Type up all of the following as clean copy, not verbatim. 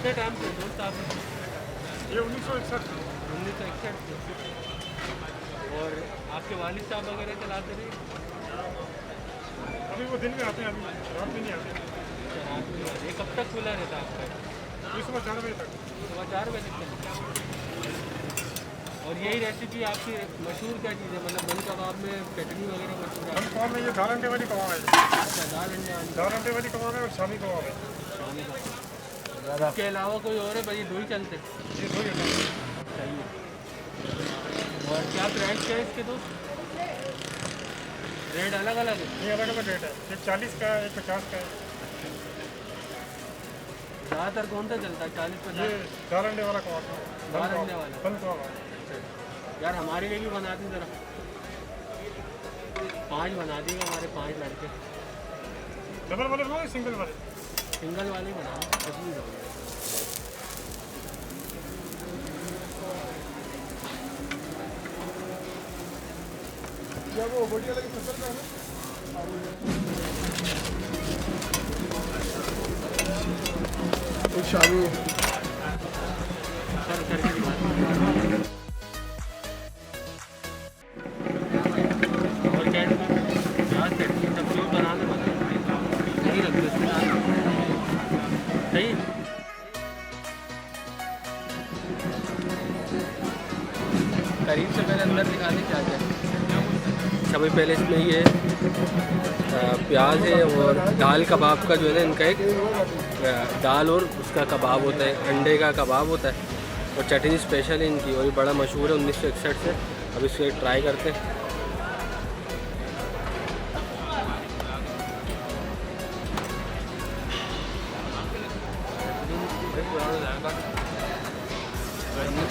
कितने टाइम से दोस्त आप? ये 1961 से। और आपके वालिद साहब वगैरह चलाते रहे? अभी वो दिन में आते हैं, अभी रात में नहीं आते। अच्छा, रात में नहीं आते। ये कब तक खुला रहता है आपका? अभी सुबह 4 बजे तक। सुबह 4 बजे तक चलता है। और यही रेसिपी आपकी मशहूर क्या चीज़ है, मतलब बन कबाब में चटनी वगैरह मशहूर है? हम कबाब में ये दाल अंडे वाली कबाब है। अच्छा, दाल अंडे वाली। दाल अंडे वाली कबाब है और शामी कबाब है। शामी कबाब। इसके अलावा कोई और है भाई? ये दो ही चलते हैं? ये दो ही है। सही है। और क्या प्राइस क्या है इसके दोस्त? रेट अलग अलग है? ये अलग अलग रेट है, एक 40 का है, एक 50 का है। ज़्यादातर कौन सा चलता है, 40-50? ये दाल अंडे वाला कबाब है। दाल अंडे वाला? बन कबाब है। यार हमारे लिए भी बना दी ज़रा, 5 बना दिएगा, हमारे 5 लड़के। डबल वाले बनाओ या सिंगल वाले? सिंगल वाले बना कितनी दो? क्या वो बढ़िया लगी फसल का है ना? शामी और क्या चटनी सब्जी बनाने वाला नहीं रखते उसमें सही। करीब से पहले अंदर दिखा दें क्या क्या। अच्छा भाई, पहले इसमें ये प्याज है और दाल कबाब का जो है ना इनका एक दाल और उसका कबाब होता है, अंडे का कबाब होता है और चटनी स्पेशल है इनकी और ये बड़ा मशहूर है 1961 से। अब इसको एक ट्राई करते हैं।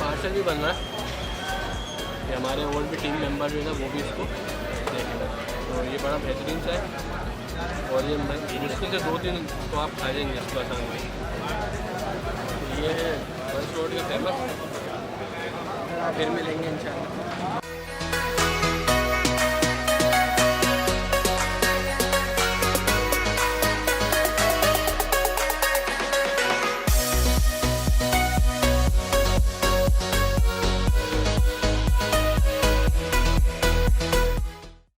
पार्सल भी बन रहा है, ये हमारे और भी टीम मेंबर जो है ना वो भी इसको देखेंगे। तो ये बड़ा बेहतरीन सा है और ये मुश्किल से 2-3 तो आप खा जाएंगे इसको आसान में। ये है बस रोड के फेमस। फिर मिलेंगे इंशाल्लाह।